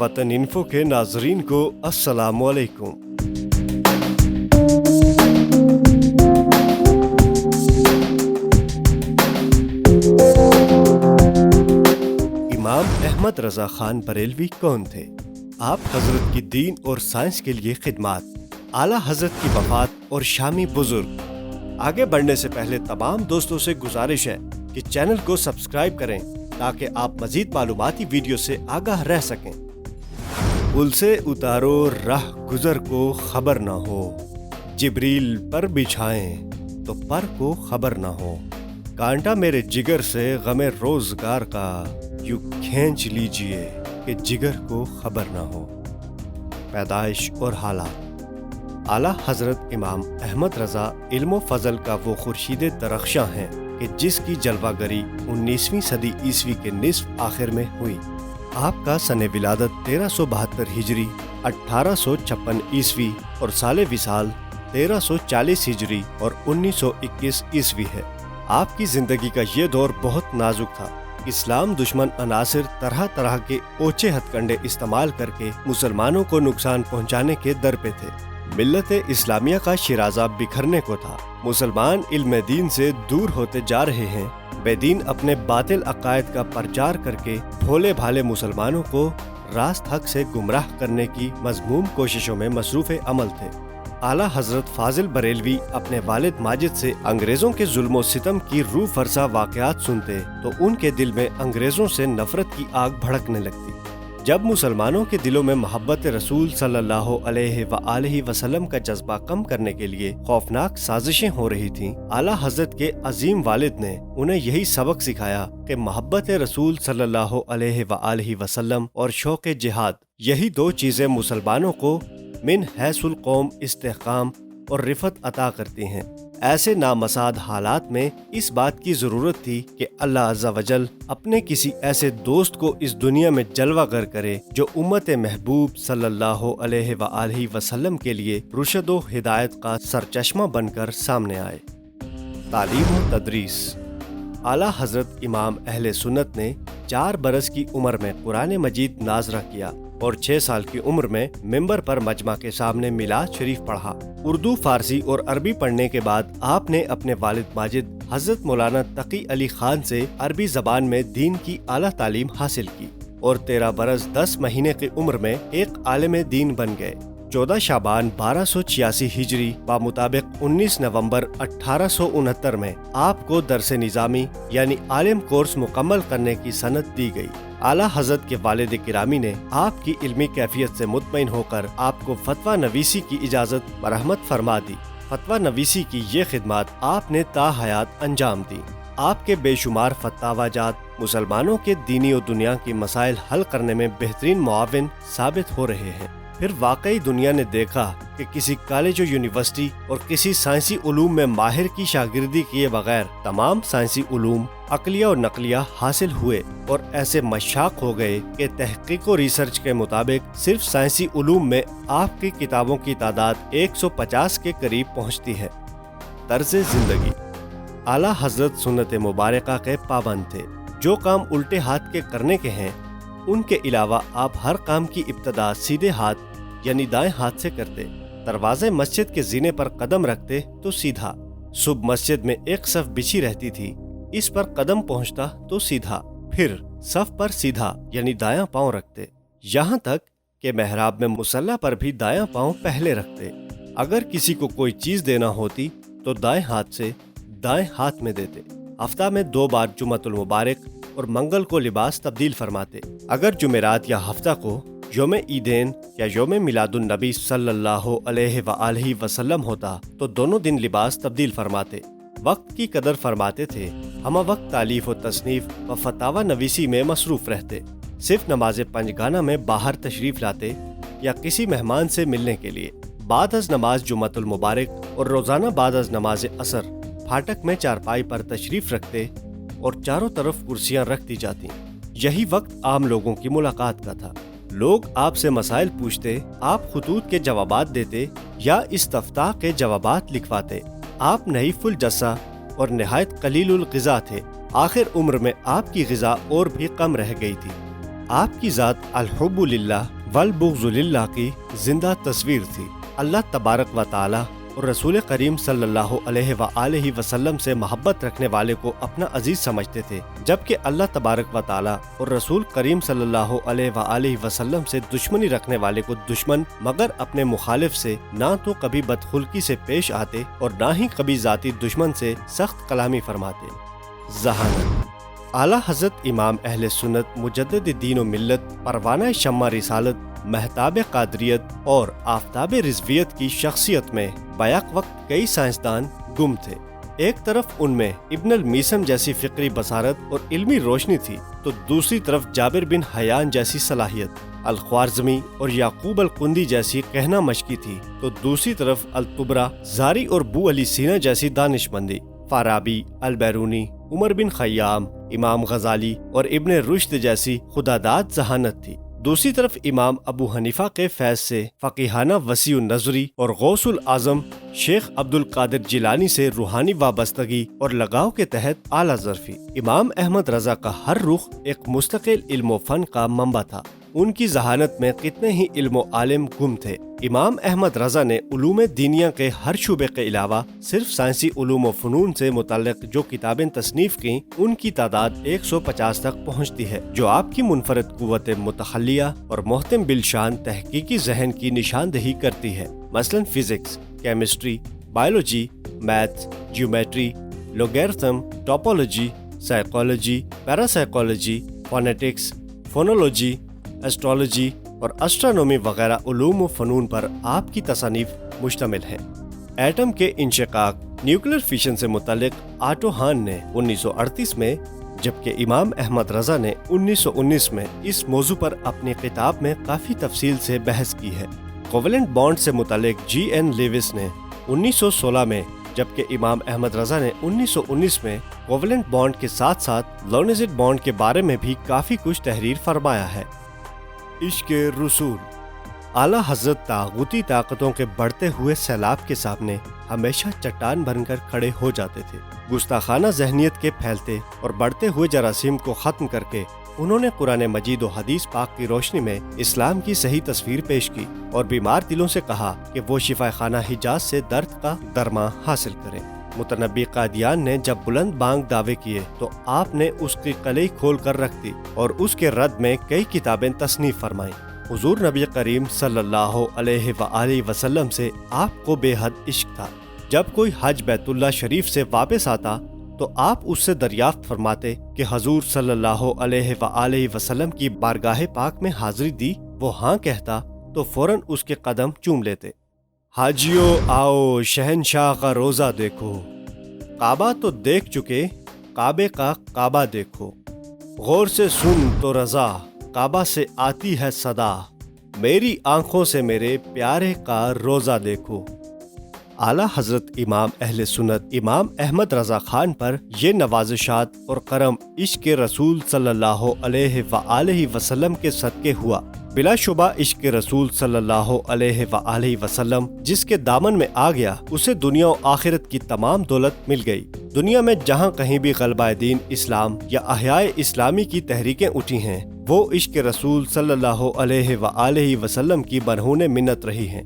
वतन इन्फो के नाजरीन को अस्सलाम वालेकुम। इमाम अहमद रजा खान बरेलवी कौन थे? आप हजरत की दीन और साइंस के लिए खिदमत, आला हजरत की वफात और शामी बुजुर्ग। आगे बढ़ने से पहले तमाम दोस्तों से गुजारिश है कि चैनल को सब्सक्राइब करें ताकि आप मजीद मालूमाती वीडियो से आगाह रह सकें। पुल से उतारो राह गुजर को खबर न हो, जिब्रील पर बिछाएं तो पर को खबर न हो। कांटा मेरे जिगर से गमे रोजगार का यूं खींच लीजिए कि जिगर को खबर न हो। पैदाइश और हालात। आला हजरत इमाम अहमद रजा इल्म फजल का वो खुर्शीद दरख्शां हैं कि जिसकी जलवागरी 19वीं सदी ईसवी के निस्फ आखिर में हुई। आपका सने विलादत 1372 हिजरी, 1856 ईसवी और साले विसाल 1340 हिजरी और 1921 ईसवी है। आपकी जिंदगी का ये दौर बहुत नाजुक था। इस्लाम दुश्मन अनासिर तरह तरह के ओछे हथकंडे इस्तेमाल करके मुसलमानों को नुकसान पहुंचाने के दर पे थे। मिल्लत इस्लामिया का शिराजा बिखरने को था। मुसलमान इल्म दीन से दूर होते जा रहे हैं। बेदीन अपने बातिल अकायद का प्रचार करके भोले भाले मुसलमानों को रास्त हक से गुमराह करने की मजमूम कोशिशों में मसरूफ़ अमल थे। आला हजरत फाजिल बरेलवी अपने वालिद माजिद से अंग्रेजों के जुल्म सितम की रूह फरसा वाक़यात सुनते तो उनके दिल में अंग्रेजों से नफरत की आग भड़कने लगती। जब मुसलमानों के दिलों में मोहब्बत रसूल सल्लल्लाहु अलैहि वसल्लम का जज्बा कम करने के लिए खौफनाक साजिशें हो रही थीं, आला हजरत के अजीम वालिद ने उन्हें यही सबक सिखाया कि मोहब्बत रसूल सल्लल्लाहु अलैहि वसल्लम और शौक़ जिहाद, यही दो चीज़ें मुसलमानों को मिन हैसुल कौम इस्तेहकाम और रिफत अता करती हैं। ऐसे नामसाद हालात में इस बात की ज़रूरत थी कि अल्लाह अज़्ज़ा वजल अपने किसी ऐसे दोस्त को इस दुनिया में जलवागर करे जो उम्मत महबूब सल्लल्लाहु अलैहि वसल्लम के लिए रुशद व हिदायत का सरचश्मा बनकर सामने आए। तालीम व तदरीस। आला हजरत इमाम अहले सुन्नत ने 4 बरस की उम्र में कुरान मजीद नाजरा किया और 6 साल की उम्र में मिंबर पर मजमा के सामने मिलाद शरीफ पढ़ा। उर्दू, फारसी और अरबी पढ़ने के बाद आपने अपने वालिद माजिद हजरत मौलाना तकी अली खान से अरबी जबान में दीन की आला तालीम हासिल की और 13 बरस 10 महीने की उम्र में एक आलिम दीन बन गए। 14 शाबान 1286 हिजरी मुताबिक 19 नवंबर 1869 में आपको दरसे निज़ामी यानी आलिम कोर्स मुकम्मल करने की सनद दी गई। आला हजरत के वालिद किरामी ने आपकी इल्मी कैफियत से मुतमईन होकर आपको फतवा नवीसी की इजाज़त बरहमत फरमा दी। फतवा नवीसी की ये खिदमत आपने ता हयात अंजाम दी। आपके बेशुमार फतवाजात मुसलमानों के दीनी और दुनिया की मसाइल हल करने में बेहतरीन मुआविन साबित हो रहे हैं। फिर वाकई दुनिया ने देखा कि किसी कॉलेज और यूनिवर्सिटी और किसी साइंसी उलूम में माहिर की शागिर्दी किए बगैर तमाम साइंसी उलूम अकलिया और नकलिया हासिल हुए और ऐसे मशाक हो गए कि तहकीक और रिसर्च के मुताबिक सिर्फ साइंसी उलूम में आपकी किताबों की तादाद 150 के करीब पहुंचती है। तर्ज जिंदगी। आला हजरत सुन्नत मुबारका के पाबंद थे। जो काम उल्टे हाथ के करने के हैं उनके अलावा आप हर काम की इब्तदा सीधे हाथ यानी दाएं हाथ से करते। दरवाजे मस्जिद के जीने पर कदम रखते तो सीधा। सुबह मस्जिद में एक सफ बिछी रहती थी, इस पर कदम पहुंचता तो सीधा, फिर सफ पर सीधा यानी दायां पांव रखते। यहाँ तक कि मेहराब में मुसल्ला पर भी दायां पांव पहले रखते। अगर किसी को कोई चीज देना होती तो दाएं हाथ से दाएं हाथ में देते। हफ्ता में 2 बार जुमतुल मुबारक और मंगल को लिबास तब्दील फरमाते। अगर जुमेरात या हफ्ता को योम ईदेन या योम मिलादुन नबी सल्लल्लाहु अलैहि वसल्लम होता तो दोनों दिन लिबास तब्दील फरमाते। वक्त की कदर फरमाते थे। हम वक्त तालीफ व तसनीफ व फतावा नवीसी में मसरूफ रहते। सिर्फ नमाज पंजगाना में बाहर तशरीफ लाते या किसी मेहमान से मिलने के लिए। बाद अज नमाज जुमतुल मुबारक और रोजाना बाद अज नमाज असर फाटक में चारपाई पर तशरीफ रखते और चारों तरफ कुर्सियां रख दी जाती। यही वक्त आम लोगों की मुलाकात का था। लोग आपसे मसाइल पूछते, आप खुतूत के जवाबात देते या इस्तफ्ताह के जवाबात लिखवाते। आप नहीफुल जस्सा और निहायत कलीलुल ग़िज़ा थे। आखिर उम्र में आपकी ग़िज़ा और भी कम रह गई थी। آپ کی ذات الحب للہ والبغض للہ کی زندہ تصویر تھی۔ اللہ تبارک و تعالی اور رسول کریم صلی اللہ علیہ وآلہ وسلم سے محبت رکھنے والے کو اپنا عزیز سمجھتے تھے، جبکہ اللہ تبارک و تعالی اور رسول کریم صلی اللہ علیہ وآلہ وسلم سے دشمنی رکھنے والے کو دشمن، مگر اپنے مخالف سے نہ تو کبھی بدخلقی سے پیش آتے اور نہ ہی کبھی ذاتی دشمن سے سخت کلامی فرماتے۔ ذہانت۔ اعلیٰ حضرت امام اہل سنت مجدد دین و ملت، پروانہ شمع رسالت، مہتاب قادریت اور آفتاب رضویت کی شخصیت میں بیک وقت کئی سائنسدان گم تھے۔ ایک طرف ان میں ابن المیسم جیسی فکری بصارت اور علمی روشنی تھی، تو دوسری طرف جابر بن حیان جیسی صلاحیت، الخوارزمی اور یعقوب القندی جیسی کہنا مشقی تھی، تو دوسری طرف الطبرہ، زاری اور بو علی سینا جیسی دانشمندی، فارابی، البیرونی، عمر بن خیام، امام غزالی اور ابن رشد جیسی خداداد ذہانت تھی۔ دوسری طرف امام ابو حنیفہ کے فیض سے فقیہانہ وسیع النظری اور غوث الاعظم شیخ عبد القادر جیلانی سے روحانی وابستگی اور لگاؤ کے تحت اعلیٰ ظرفی۔ امام احمد رضا کا ہر رخ ایک مستقل علم و فن کا منبع تھا۔ ان کی ذہانت میں کتنے ہی علم و عالم گم تھے۔ امام احمد رضا نے علوم دینیہ کے ہر شعبے کے علاوہ صرف سائنسی علوم و فنون سے متعلق جو کتابیں تصنیف کیں، ان کی تعداد 150 تک پہنچتی ہے، جو آپ کی منفرد قوت متخلیہ اور محتم بالشان تحقیقی ذہن کی نشاندہی کرتی ہے۔ مثلاً physics, chemistry, biology, maths, geometry, logarithm, topology, psychology, parapsychology, phonetics, phonology, astrology اور اسٹرانومی وغیرہ علوم و فنون پر آپ کی تصانیف مشتمل ہیں۔ ایٹم کے انشقاق، نیوکلیر فیشن سے متعلق آٹو ہان نے 1938 میں، جبکہ امام احمد رضا نے 1919 میں اس موضوع پر اپنی کتاب میں کافی تفصیل سے بحث کی ہے۔ کوولنٹ بانڈ سے متعلق جی این لیوس نے 1916 میں، جبکہ امام احمد رضا نے 1919 میں کوولنٹ بانڈ کے ساتھ ساتھ لونزٹ بانڈ کے بارے میں بھی کافی کچھ تحریر فرمایا ہے۔ عشق رسول۔ اعلیٰ حضرت طاغوتی طاقتوں کے بڑھتے ہوئے سیلاب کے سامنے ہمیشہ چٹان بن کر کھڑے ہو جاتے تھے۔ گستاخانہ ذہنیت کے پھیلتے اور بڑھتے ہوئے جراثیم کو ختم کر کے انہوں نے قرآن مجید و حدیث پاک کی روشنی میں اسلام کی صحیح تصویر پیش کی اور بیمار دلوں سے کہا کہ وہ شفا خانہ حجاز سے درد کا درماں حاصل کریں۔ متنبی قادیان نے جب بلند بانگ دعوے کیے تو آپ نے اس کی کلئی کھول کر رکھ دی اور اس کے رد میں کئی کتابیں تصنیف فرمائیں۔ حضور نبی کریم صلی اللہ علیہ وآلہ وسلم سے آپ کو بے حد عشق تھا۔ جب کوئی حج بیت اللہ شریف سے واپس آتا تو آپ اس سے دریافت فرماتے کہ حضور صلی اللہ علیہ وآلہ وسلم کی بارگاہ پاک میں حاضری دی؟ وہ ہاں کہتا تو فوراً اس کے قدم چوم لیتے۔ حاجیو آؤ شہنشاہ کا روزہ دیکھو، کعبہ تو دیکھ چکے، کعبے کا کعبہ دیکھو، غور سے سن تو رضا، کعبہ سے آتی ہے صدا، میری آنکھوں سے میرے پیارے کا روزہ دیکھو۔ اعلیٰ حضرت امام اہل سنت امام احمد رضا خان پر یہ نوازشات اور کرم عشق رسول صلی اللہ علیہ وآلہ وسلم کے صدقے ہوا۔ بلا شبہ عشق رسول صلی اللہ علیہ وآلہ وسلم جس کے دامن میں آ گیا، اسے دنیا و آخرت کی تمام دولت مل گئی۔ دنیا میں جہاں کہیں بھی غلبہ دین اسلام یا احیاء اسلامی کی تحریکیں اٹھی ہیں، وہ عشق رسول صلی اللہ علیہ وآلہ وسلم کی برہون منت رہی ہیں۔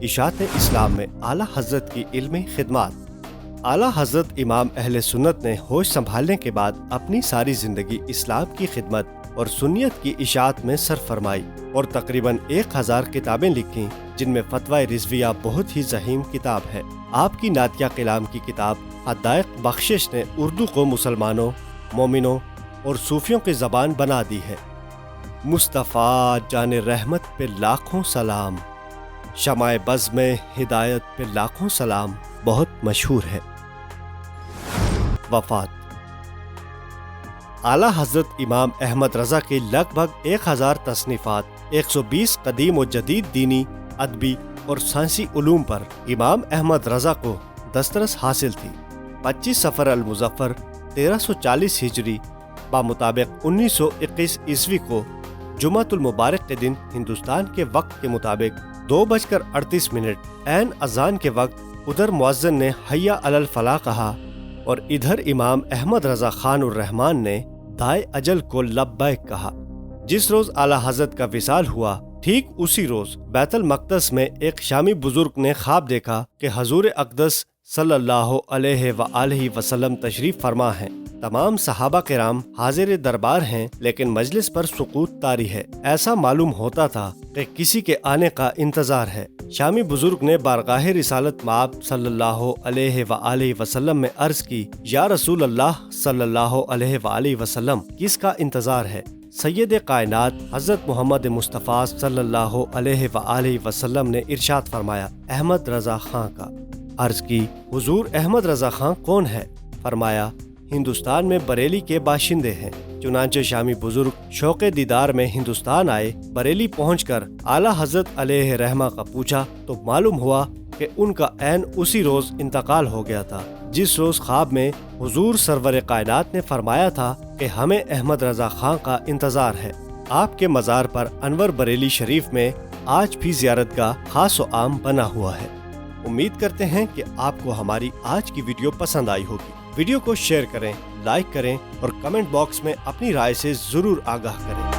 اشاعت اسلام میں اعلیٰ حضرت کی علمی خدمات۔ اعلیٰ حضرت امام اہل سنت نے ہوش سنبھالنے کے بعد اپنی ساری زندگی اسلام کی خدمت اور سنیت کی اشاعت میں صرف فرمائی اور تقریباً 1000 کتابیں لکھیں، جن میں فتویٰ رضویہ بہت ہی ضخیم کتاب ہے۔ آپ کی نعتیہ کلام کی کتاب حدائق بخشش نے اردو کو مسلمانوں، مومنوں اور صوفیوں کی زبان بنا دی ہے۔ مصطفیٰ جان رحمت پہ لاکھوں سلام، شمع بز میں ہدایت پہ لاکھوں سلام بہت مشہور ہے۔ وفات۔ اعلیٰ حضرت امام احمد رضا کی لگ بھگ 1000 تصنیفات، 120 قدیم و جدید دینی، ادبی اور سائنسی علوم پر امام احمد رضا کو دسترس حاصل تھی۔ 25 صفر المظفر 1340 ہجری بمطابق 1921 عیسوی کو جمعۃ المبارک کے دن ہندوستان کے وقت کے مطابق 2:38 عین اذان کے وقت ادھر مؤذن نے حی علی الفلاح کہا اور ادھر امام احمد رضا خان الرحمن نے دائے اجل کو لبیک کہا، जिस रोज आला हजरत का विसाल हुआ, ठीक उसी रोज बैतुल मक़दस में एक शामी बुजुर्ग ने ख्वाब देखा कि हजूर अक़दस सल्लल्लाहु अलैहि वसल्लम तशरीफ फरमा हैं। तमाम सहाबा किराम हाजिर दरबार हैं, लेकिन मजलिस पर सुकूत तारी है। ऐसा मालूम होता था कि किसी के आने का इंतजार है। शामी बुजुर्ग ने बारगाह रिसालत माब सल्लल्लाहु अलैहि वसल्लम में अर्ज की, या रसूल अल्लाह सल्लल्लाहु अलैहि वसल्लम, किसका इंतजार है? सैयद कायनात हजरत मोहम्मद मुस्तफ़ा सल्लल्लाहु अलैहि वसल्लम ने इरशाद फरमाया, अहमद रजा खां का। अर्ज की, हुजूर अहमद रजा खां कौन है? फरमाया, हिंदुस्तान में बरेली के बाशिंदे हैं। चुनांचे शामी बुजुर्ग शौक़े दीदार में हिंदुस्तान आए। बरेली पहुंचकर आला हजरत अलैहि रहमा का पूछा तो मालूम हुआ कि उनका ऐन उसी रोज इंतकाल हो गया था जिस रोज ख्वाब में हुजूर सरवर कायनात ने फरमाया था कि हमें अहमद रजा खां का इंतजार है। आपके मज़ार पर अनवर बरेली शरीफ में आज भी ज़ियारतगाह खास व आम बना हुआ है। उम्मीद करते हैं कि आपको हमारी आज की वीडियो पसंद आई होगी। वीडियो को शेयर करें, लाइक करें और कमेंट बॉक्स में अपनी राय से जरूर आगाह करें।